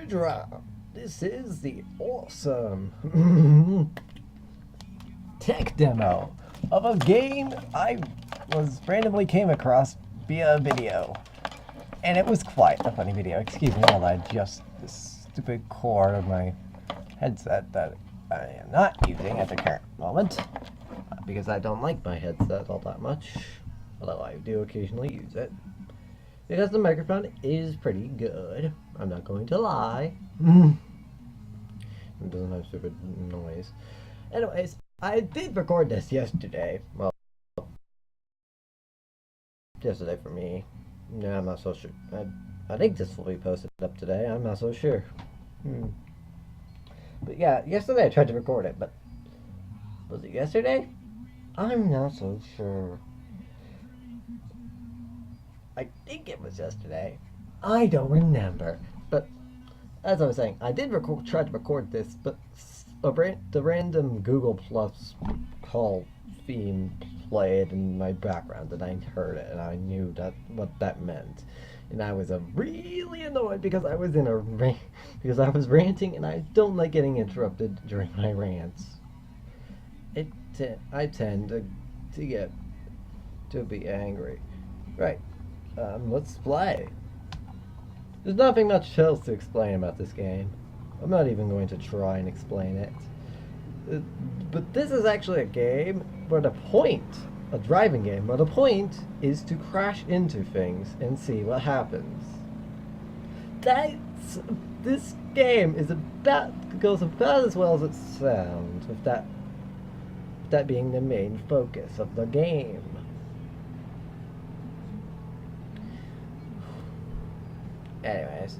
Drop. This is the awesome tech demo of a game I was randomly came across via video. And it was quite a funny video. Excuse me while I adjust this stupid cord of my headset that I am not using at the current moment. Because I don't like my headset all that much. Although I do occasionally use it. Because the microphone is pretty good. I'm not going to lie. It doesn't have stupid noise. Anyways, I did record this yesterday. Well, yesterday for me. No, I'm not so sure. I think this will be posted up today. I'm not so sure. But yeah, yesterday I tried to record it, but was it yesterday? I'm not so sure. I think it was yesterday. I don't remember. But as I was saying, I did try to record this, but the random Google Plus call theme played in my background, and I heard it, and I knew what that meant. And I was really annoyed because I was because I was ranting, and I don't like getting interrupted during my rants. I tend to be angry. Right. Let's play. There's nothing much else to explain about this game. I'm not even going to try and explain it. But this is actually a game where a driving game, where the point is to crash into things and see what happens. This game goes about as well as it sounds, with that being the main focus of the game. Anyways,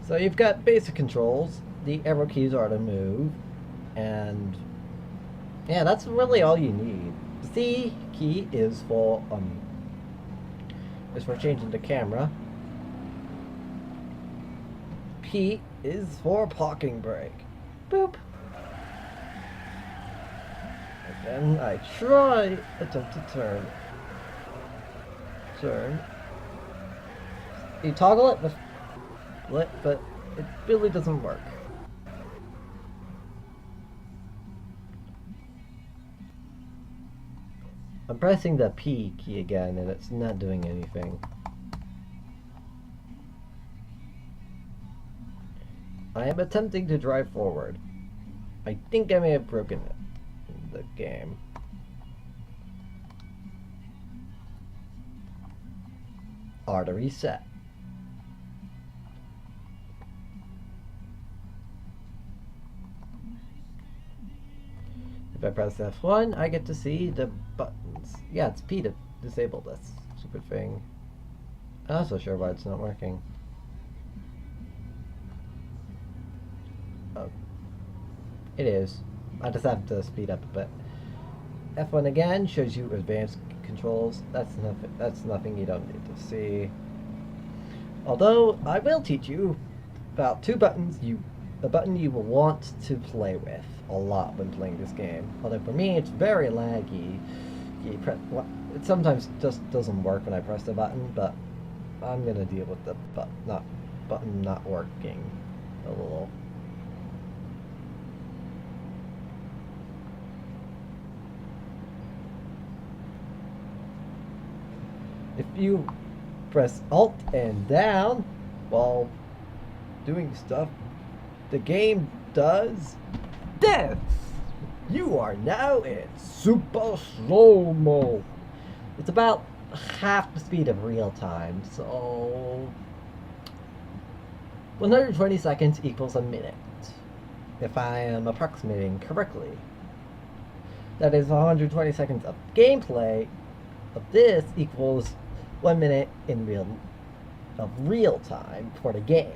so you've got basic controls. The arrow keys are to move, and yeah, that's really all you need. The C key is for changing the camera. P is for parking brake. Boop. And then I attempt to turn. You toggle it with split, but it really doesn't work. I'm pressing the P key again, and it's not doing anything. I am attempting to drive forward. I think I may have broken it in the game. R to reset. If I press F1, I get to see the buttons. Yeah, it's P to disable this stupid thing. I'm not so sure why it's not working. Oh. It is. I just have to speed up a bit. F1 again shows you advanced controls. That's nothing you don't need to see. Although, I will teach you about two buttons a button you will want to play with a lot when playing this game. Although for me it's very laggy. It sometimes just doesn't work when I press the button, but I'm gonna deal with the button not working a little. If you press Alt and down while doing stuff, the game does this. You are now in super slow-mo. It's about half the speed of real time, so 120 seconds equals a minute, if I am approximating correctly. That is 120 seconds of gameplay of this equals 1 minute of real time for the game.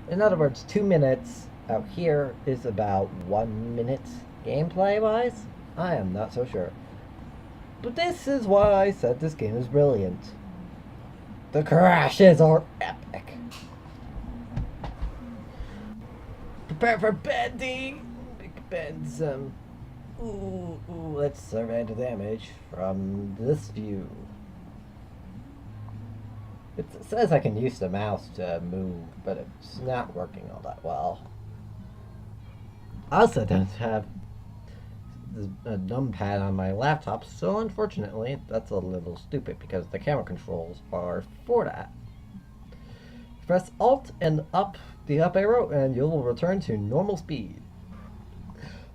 In other words, 2 minutes out here is about 1 minute gameplay-wise? I am not so sure. But this is why I said this game is brilliant. The crashes are epic. Prepare for bending! Big bends, let's survey the damage from this view. It says I can use the mouse to move, but it's not working all that well. I also don't have a numpad on my laptop, so unfortunately that's a little stupid because the camera controls are for that. Press Alt and the up arrow and you will return to normal speed.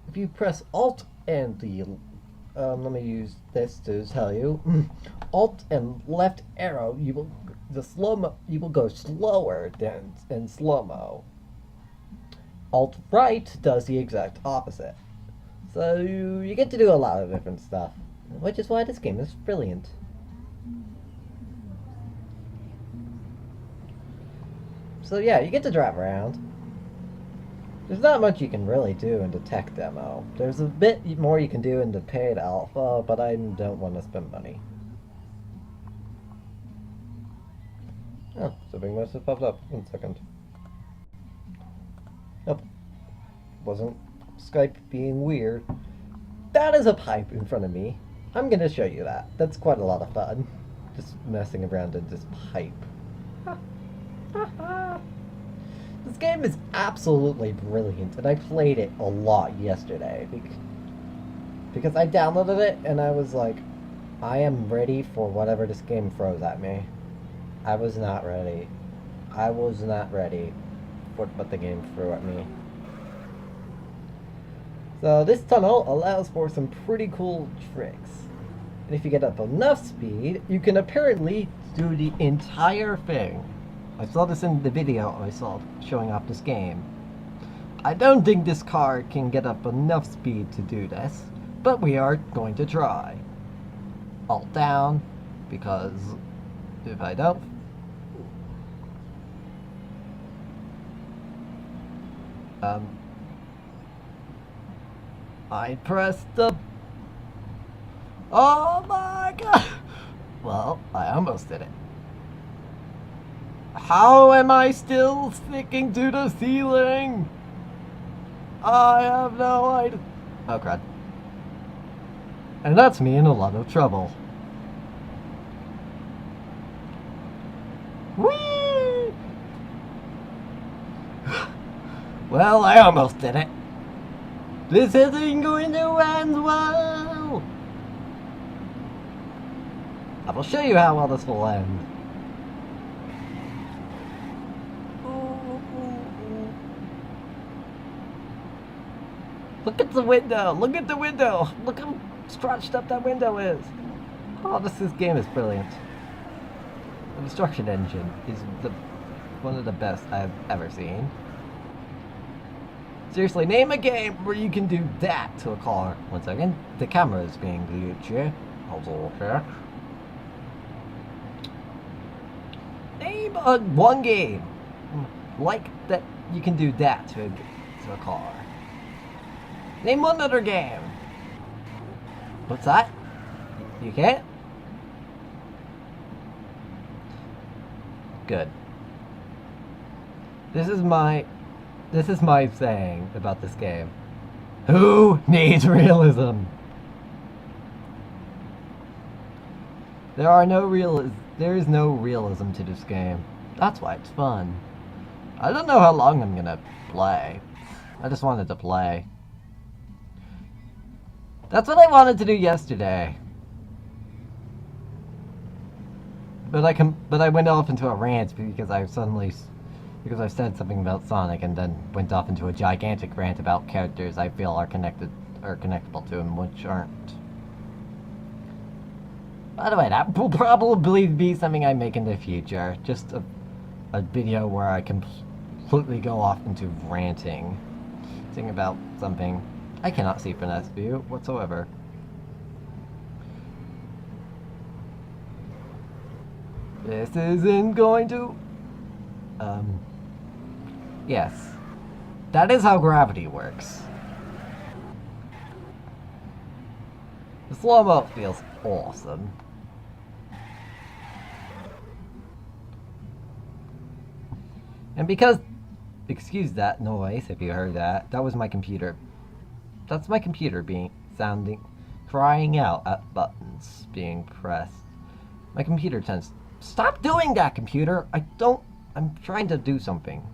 If you press Alt and the let me use this to tell you. Alt and left arrow, you will go slower than in slow-mo. Alt right does the exact opposite. So you get to do a lot of different stuff, which is why this game is brilliant. So yeah, you get to drive around. There's not much you can really do in the tech demo. There's a bit more you can do in the paid alpha, but I don't want to spend money. Oh, something must have popped up. 1 second. Nope. Wasn't Skype being weird. That is a pipe in front of me. I'm gonna show you that. That's quite a lot of fun. Just messing around in this pipe. This game is absolutely brilliant, and I played it a lot yesterday because I downloaded it and I was like, I am ready for whatever this game throws at me. I was not ready. I was not ready for what the game threw at me. So this tunnel allows for some pretty cool tricks. And if you get up enough speed, you can apparently do the entire thing. I saw this in the video I saw showing off this game. I don't think this car can get up enough speed to do this, but we are going to try. Alt down, because if I don't... I pressed the... Oh my god! Well, I almost did it. How am I still sticking to the ceiling? I have no idea. Oh crap. And that's me in a lot of trouble. Whee! Well, I almost did it. This isn't going to end well. I will show you how well this will end. Look at the window! Look at the window! Look how scratched up that window is! Oh, this game is brilliant. The destruction engine is one of the best I've ever seen. Seriously, name a game where you can do that to a car. 1 second. The camera is being glitched here. Also, okay. Name one game like that you can do that to a car. Name one other game. What's that? You can't? Good. This is my saying about this game. Who needs realism? There is no realism to this game. That's why it's fun. I don't know how long I'm gonna play. I just wanted to play. That's what I wanted to do yesterday. But I went off into a rant because I said something about Sonic and then went off into a gigantic rant about characters I feel are connectable to him, which aren't. By the way, that will probably be something I make in the future. Just a video where I completely go off into ranting. Saying about something I cannot see from this view whatsoever. This isn't going to... Yes. That is how gravity works. The slow-mo feels awesome. And because... Excuse that noise if you heard that. That was my computer. That's my computer crying out at buttons being pressed. My computer tends Stop doing that, computer! I'm trying to do something.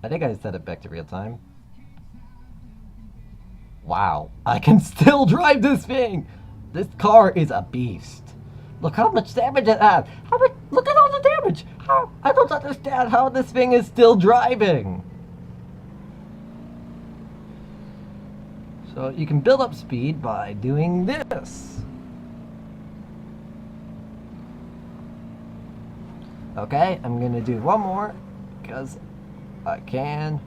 I think I set it back to real time. Wow, I can still drive this thing! This car is a beast. Look how much damage it has! Look at all the damage! I don't understand how this thing is still driving! So you can build up speed by doing this. Okay, I'm gonna do one more, because I can.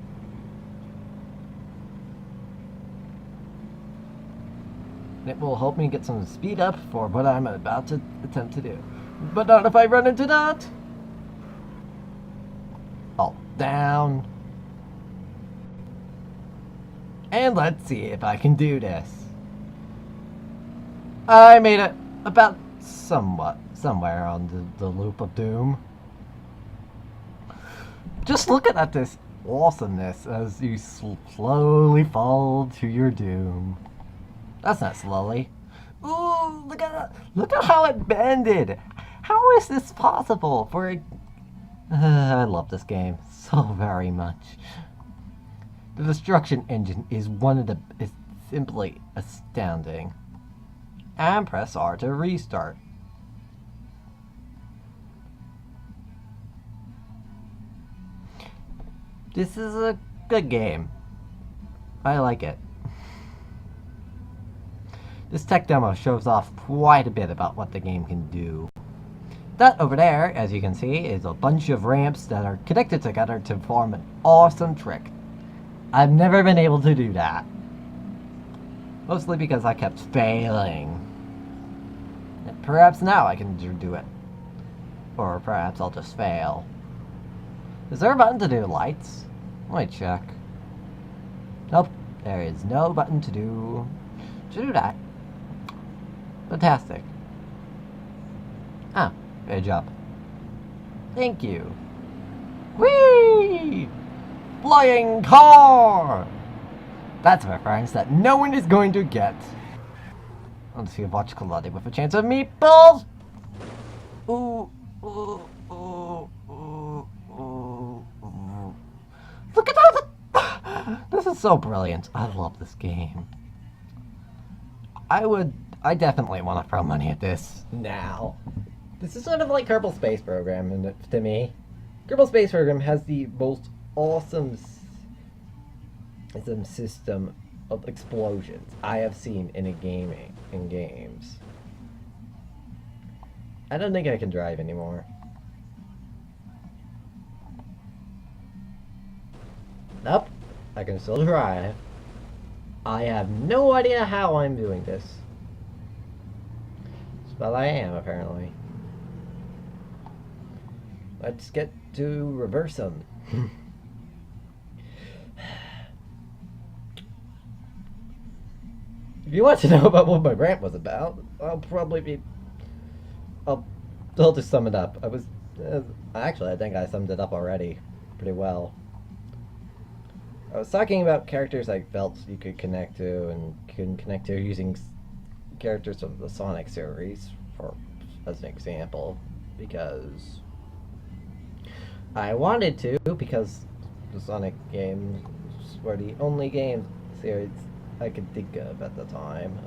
It will help me get some speed up for what I'm about to attempt to do. But not if I run into that! All down. And let's see if I can do this. I made it about somewhere on the loop of doom. Just looking at this awesomeness as you slowly fall to your doom. That's not slowly. Ooh, look at that. Look at how it bended. How is this possible for a... I love this game so very much. The destruction engine is is simply astounding. And press R to restart. This is a good game. I like it. This tech demo shows off quite a bit about what the game can do. That over there, as you can see, is a bunch of ramps that are connected together to form an awesome trick. I've never been able to do that. Mostly because I kept failing. Perhaps now I can do it. Or perhaps I'll just fail. Is there a button to do lights? Let me check. Nope, there is no button to do that. Fantastic. Ah, good job. Thank you. Whee! Flying car! That's a reference that no one is going to get. Let's see a vodka latte with a chance of meatballs! Ooh, ooh, ooh, ooh, ooh, ooh. Look at that! This is so brilliant. I love this game. I definitely want to throw money at this now. This is sort of like Kerbal Space Program to me. Kerbal Space Program has the most awesome system of explosions I have seen in games. I don't think I can drive anymore. Nope, I can still drive. I have no idea how I'm doing this. But I am, apparently. Let's get to reverse them. If you want to know about what my rant was about, I'll just sum it up. Actually, I think I summed it up already pretty well. I was talking about characters I felt you could connect to and couldn't connect to using characters of the Sonic series as an example, because I wanted to, because the Sonic games were the only game series I could think of at the time.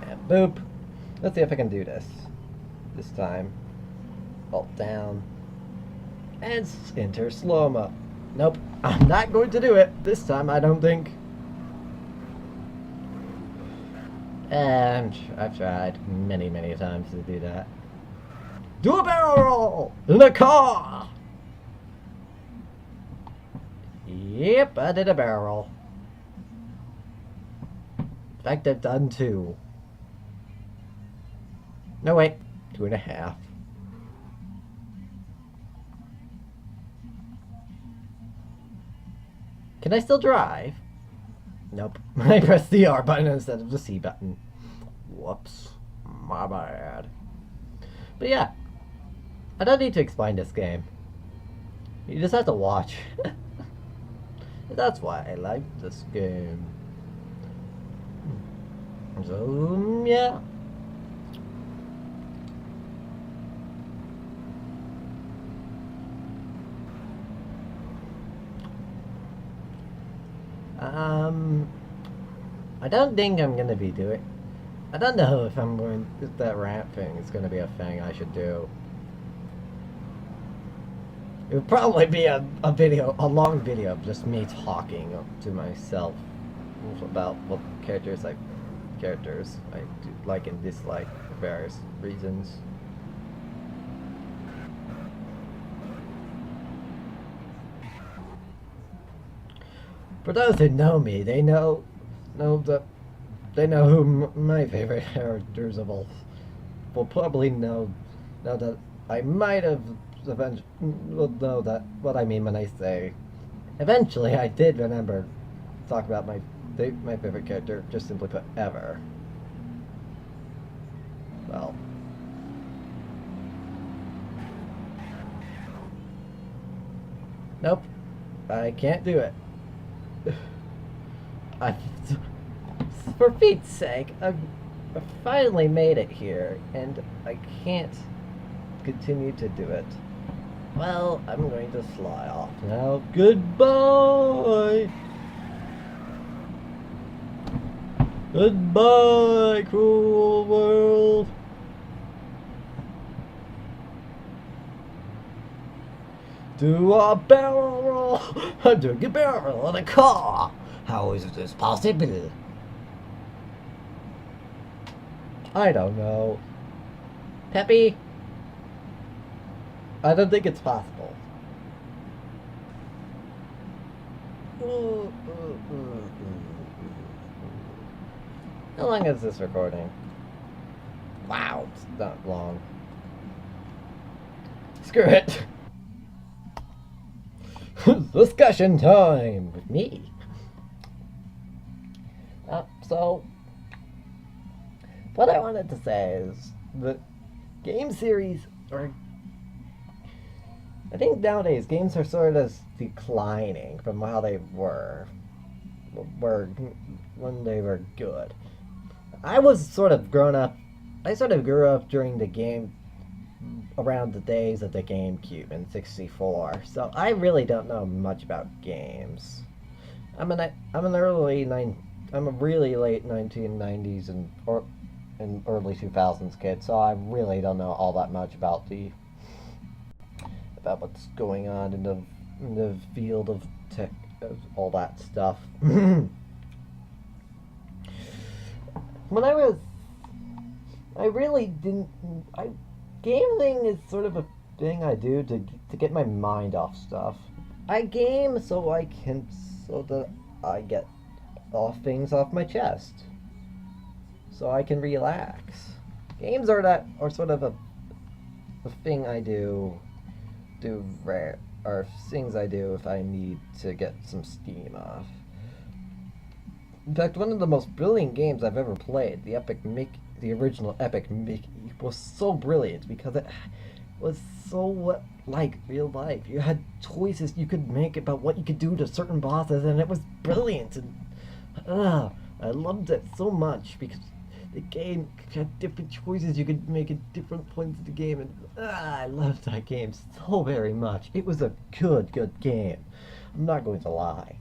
And boop. Let's see if I can do this. This time. Alt down. And enter slow-mo. Nope. I'm not going to do it. This time, I don't think. And I've tried many, many times to do that. Do a barrel roll in a car! Yep, I did a barrel roll. In fact, I've done 2. No, wait. 2.5. Can I still drive? Nope. I pressed the R button instead of the C button. Whoops. My bad. But yeah. I don't need to explain this game. You just have to watch. That's why I like this game. So, yeah. I don't think I'm gonna be doing. I don't know if I'm going. If that rant thing is gonna be a thing I should do. It would probably be a video, a long video of just me talking to myself about what characters I do like and dislike for various reasons. For those who know me, they know that they know who my favorite characters of all will probably know that I might have will know that what I mean when I say eventually I did remember talk about my favorite character, just simply put, ever. Well, nope, I can't do it. I, for Pete's sake, I finally made it here, and I can't continue to do it. Well, I'm going to fly off now. Goodbye! Goodbye, cruel world! Do a barrel roll! Do a barrel roll on a car! How is this possible? I don't know. Peppy? I don't think it's possible. How long is this recording? Wow, it's not long. Screw it! Discussion time with me. So, what I wanted to say is that game series are. I think nowadays games are sort of declining from how they were when they were good. I was sort of grown up. I sort of grew up during the game around the days of the GameCube and 64, so I really don't know much about games. I'm a really late 1990s and early 2000s kid, so I really don't know all that much about what's going on in the field of tech, all that stuff. I really didn't. Gaming is sort of a thing I do to get my mind off stuff. I game so that I get things off my chest, so I can relax. Games are sort of a thing I do rare, or things I do if I need to get some steam off. In fact, one of the most brilliant games I've ever played, the original Epic Mickey, was so brilliant because it was so like real life. You had choices you could make about what you could do to certain bosses, and it was brilliant. And I loved it so much because the game had different choices you could make at different points of the game, and I loved that game so very much. It was a good game. I'm not going to lie.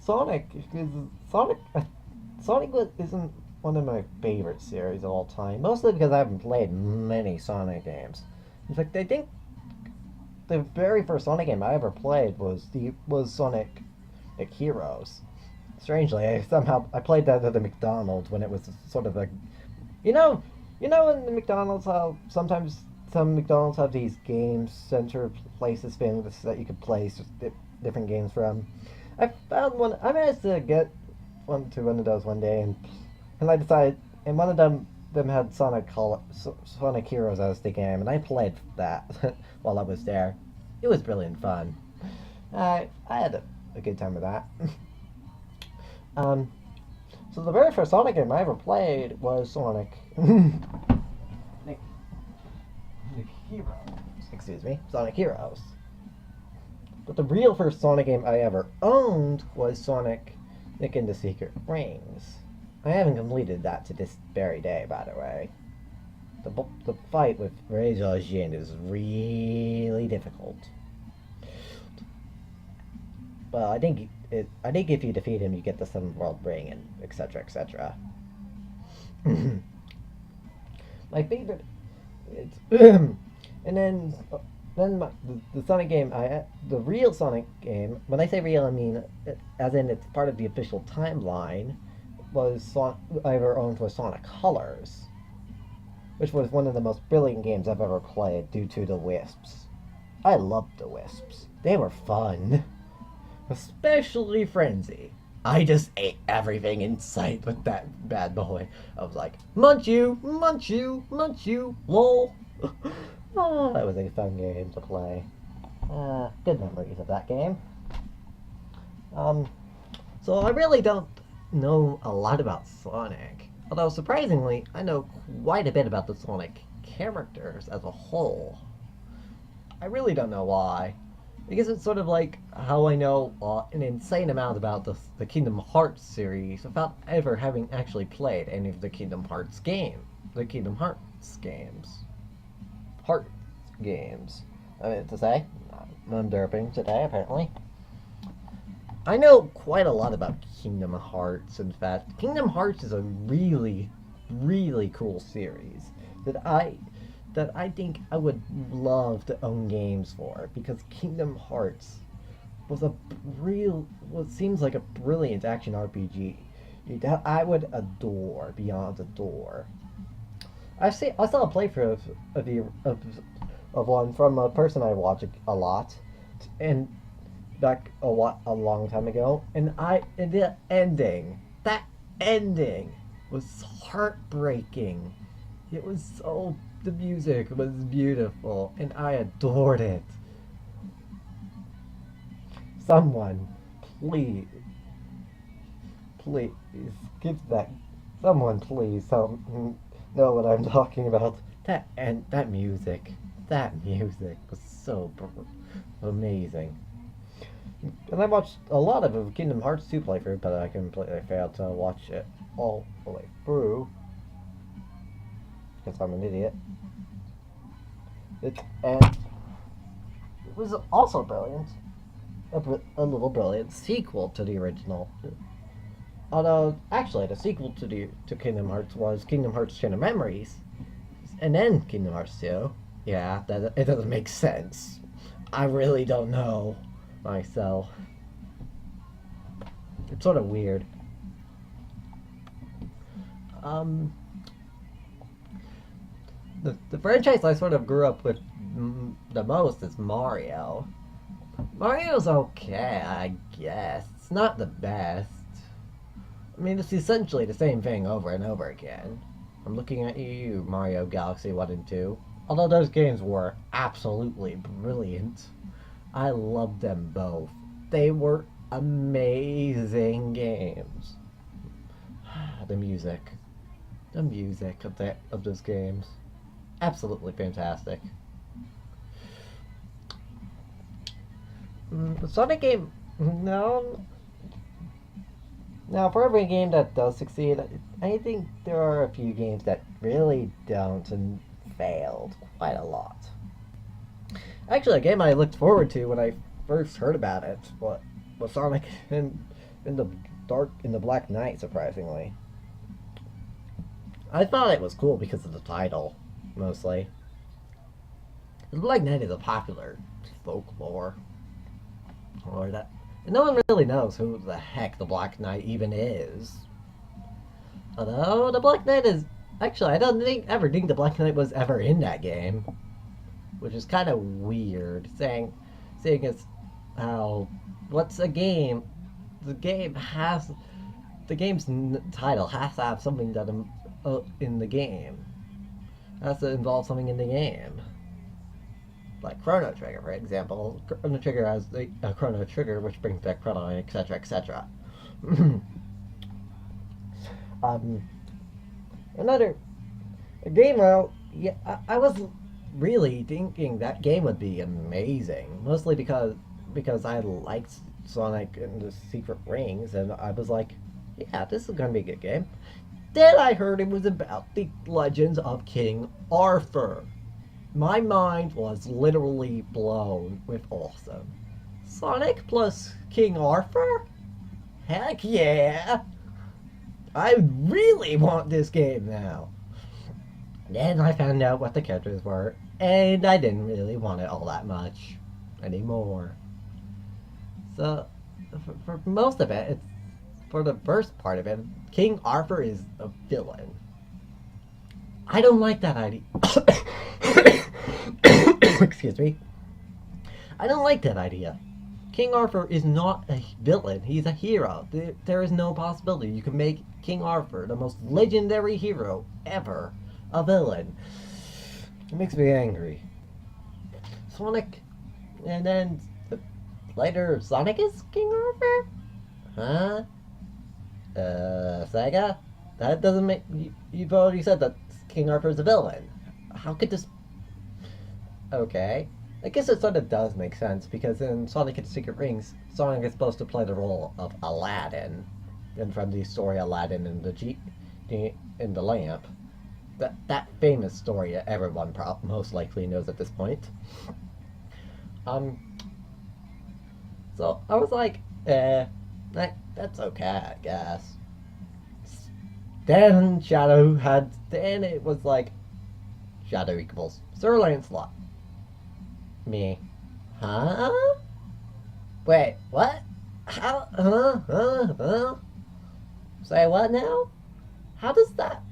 Sonic isn't one of my favorite series of all time, mostly because I haven't played many Sonic games. In fact, I think the very first Sonic game I ever played was Sonic Heroes. Strangely, I played that at the McDonald's when it was sort of a, you know in the McDonald's how sometimes some McDonald's have these game center places things that you could play different games from. I found one. I managed to get one of those one day, and I decided, and one of them had Sonic Heroes as the game, and I played that while I was there. It was brilliant fun. I had a good time with that. So the very first Sonic game I ever played was Sonic Heroes. Excuse me, Sonic Heroes. But the real first Sonic game I ever owned was Sonic Nick and the Secret Rings. I haven't completed that to this very day, by the way. The fight with Razor Jin is really difficult. But I think if you defeat him, you get the Seventh World Ring and etc. etc. My favorite, it's and then the Sonic game, the real Sonic game. When I say real, I mean as in it's part of the official timeline. I ever owned was Sonic Colors, which was one of the most brilliant games I've ever played due to the Wisps. I loved the Wisps. They were fun. Especially Frenzy. I just ate everything in sight with that bad boy. I was like, munch you, munch you, munch you, lol. Oh, that was a fun game to play. Good memories of that game. So I really don't know a lot about Sonic. Although, surprisingly, I know quite a bit about the Sonic characters as a whole. I really don't know why. Because it's sort of like how I know an insane amount about the Kingdom Hearts series without ever having actually played any of the Kingdom Hearts games. The Kingdom Hearts games. Heart games. I mean to say. I'm derping today, apparently. I know quite a lot about Kingdom Hearts, in fact. Kingdom Hearts is a really, really cool series that I think I would love to own games for, because Kingdom Hearts was seems like a brilliant action RPG that I would adore beyond adore. I saw a playthrough of one from a person I watch a lot, and back a long time ago, and the ending, that ending was heartbreaking. It was so, the music was beautiful, and I adored it. Someone, please give that. Someone, please, know what I'm talking about. That music was so amazing. And I watched a lot of Kingdom Hearts 2 playthrough, but I completely failed to watch it all the way through. Because I'm an idiot. And it was also brilliant. A little brilliant sequel to the original. Although, actually, the sequel to Kingdom Hearts was Kingdom Hearts Chain of Memories. And then Kingdom Hearts 2. Yeah, it doesn't make sense. I really don't know myself. It's sort of weird. The franchise I sort of grew up with the most is Mario. Mario's okay, I guess. It's not the best. I mean, it's essentially the same thing over and over again. I'm looking at you, Mario Galaxy 1 and 2. Although those games were absolutely brilliant. I loved them both. They were amazing games. The music of those games. Absolutely fantastic. The Sonic game, no. Now, for every game that does succeed, I think there are a few games that really don't and failed quite a lot. Actually, a game I looked forward to when I first heard about it was Sonic in the Black Knight, surprisingly. I thought it was cool because of the title, mostly. The Black Knight is a popular folklore. And no one really knows who the heck the Black Knight even is. Although, the Black Knight is... Actually, I don't ever think the Black Knight was ever in that game. Which is kind of weird, seeing as how... What's a game? The game's title has to have something that in the game. It has to involve something in the game. Like Chrono Trigger, for example. Chrono Trigger has a Chrono Trigger, which brings back Chrono, etc., etc. A game where, yeah, I was really thinking that game would be amazing, mostly because I liked Sonic and the Secret Rings, and I was like, Yeah, this is gonna be a good game. Then I heard it was about the legends of King Arthur. My mind was literally blown with awesome. Sonic plus King Arthur? Heck yeah! I really want this game now. Then I found out what the characters were, and I didn't really want it all that much anymore. So, for most of it, for the first part of it, King Arthur is a villain. I don't like that idea. Excuse me. I don't like that idea. King Arthur is not a villain, he's a hero. There is no possibility you can make King Arthur, the most legendary hero ever, a villain. It makes me angry. Sonic, and then later Sonic is King Arthur? Huh? Sega? That doesn't make... You've already said that King Arthur is a villain. How could this... Okay. I guess it sort of does make sense, because in Sonic and the Secret Rings, Sonic is supposed to play the role of Aladdin. And from the story Aladdin and in the lamp. That famous story that everyone most likely knows at this point. So I was like, that's okay, I guess. Then then it was like, Shadow equals Sir Lancelot. Me. Huh? Wait, what? How? Say what now? How does that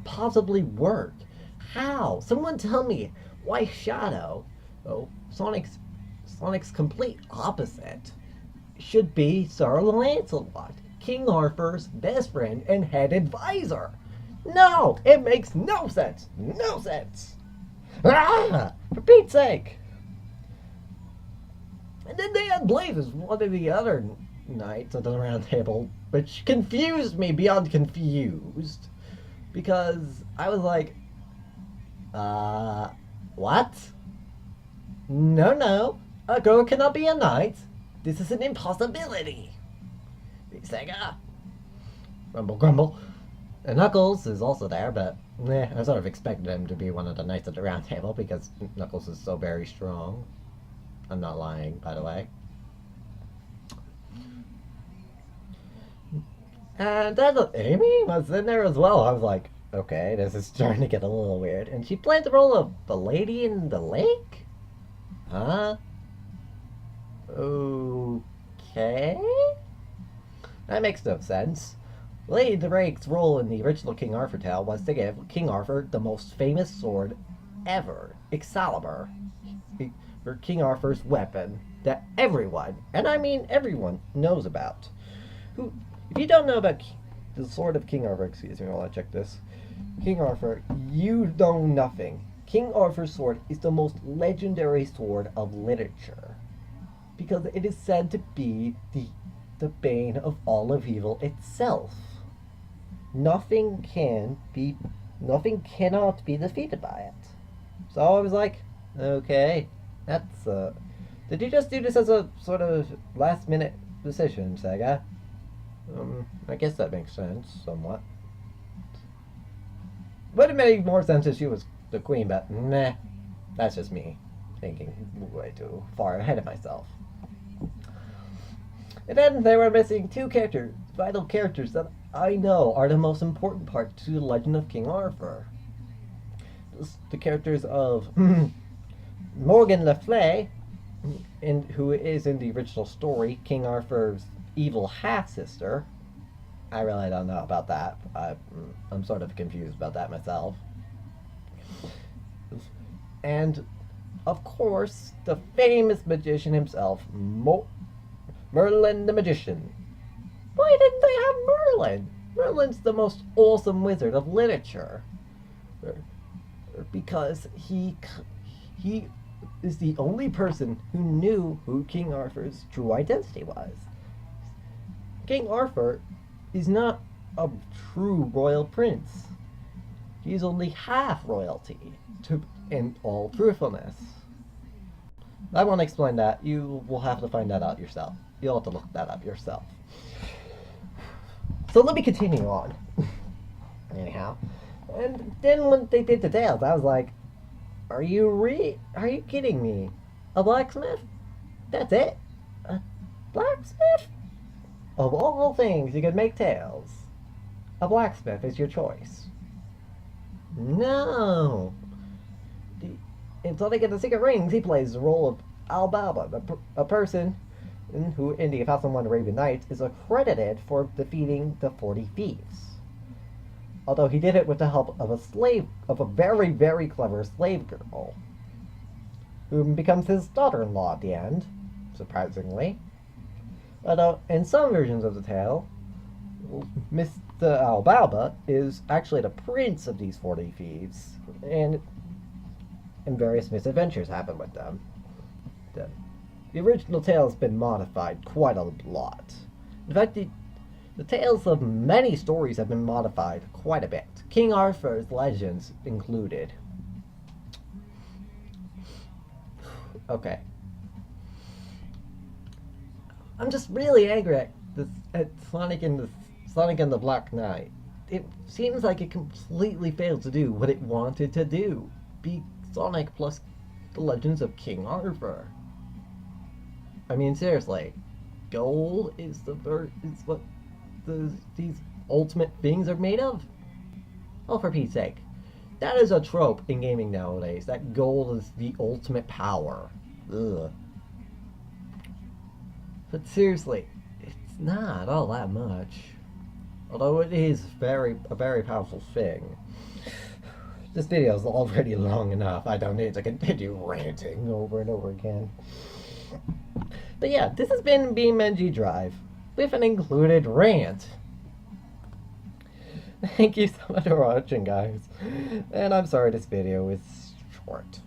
possibly work? How? Someone tell me why Shadow, Sonic's complete opposite, should be Sir Lancelot, King Arthur's best friend and head advisor. No, it makes no sense. No sense. Ah, for Pete's sake. And then they had Blazes, one of the other knights at the round table, which confused me beyond confused. Because I was like, what? No, a girl cannot be a knight. This is an impossibility. Sega. Rumble grumble. And Knuckles is also there, but I sort of expected him to be one of the knights at the round table because Knuckles is so very strong. I'm not lying, by the way. And then Amy was in there as well. I was like, okay, this is starting to get a little weird. And she played the role of the lady in the lake? Huh? Okay? That makes no sense. Lady Drake's role in the original King Arthur tale was to give King Arthur the most famous sword ever, Excalibur. For King Arthur's weapon that everyone, and I mean everyone, knows about. If you don't know about the sword of King Arthur, excuse me while I check this. King Arthur, you know nothing. King Arthur's sword is the most legendary sword of literature. Because it is said to be the bane of all of evil itself. Nothing cannot be defeated by it. So I was like, okay, that's, did you just do this as a sort of last minute decision, Sega? I guess that makes sense, somewhat. Would have made more sense if she was the queen, but meh. That's just me thinking way too far ahead of myself. And then they were missing two vital characters that I know are the most important part to the legend of King Arthur. The characters of Morgan Le Fay, who is in the original story King Arthur's evil half-sister. I really don't know about that. I'm sort of confused about that myself. And, of course, the famous magician himself, Merlin the Magician. Why didn't they have Merlin? Merlin's the most awesome wizard of literature. Because he is the only person who knew who King Arthur's true identity was. King Arthur is not a true royal prince. He is only half royalty, in all truthfulness. I won't explain that. You will have to find that out yourself. You'll have to look that up yourself. So let me continue on. Anyhow. And then when they did the tails, I was like, are you kidding me? A blacksmith? That's it? A blacksmith? Of all things you could make tails, a blacksmith is your choice. No. In Sonic and the Secret Rings, he plays the role of Alibaba, a person who, in the 1001 Arabian Nights, is accredited for defeating the 40 Thieves. Although he did it with the help of a very, very clever slave girl, who becomes his daughter-in-law at the end, surprisingly. Although, in some versions of the tale, Mr. Alibaba is actually the prince of these 40 thieves, and various misadventures happen with them. The original tale has been modified quite a lot. In fact, the tales of many stories have been modified quite a bit, King Arthur's legends included. Okay. I'm just really angry at Sonic and the Black Knight. It seems like it completely failed to do what it wanted to do. Be Sonic plus the Legends of King Arthur. I mean, seriously, gold is what these ultimate things are made of? Oh, for Pete's sake. That is a trope in gaming nowadays, that gold is the ultimate power. Ugh. But seriously, it's not all that much. Although it is a very powerful thing. This video is already long enough. I don't need to continue ranting over and over again. But yeah, this has been BeamNG Drive, with an included rant. Thank you so much for watching, guys. And I'm sorry this video is short.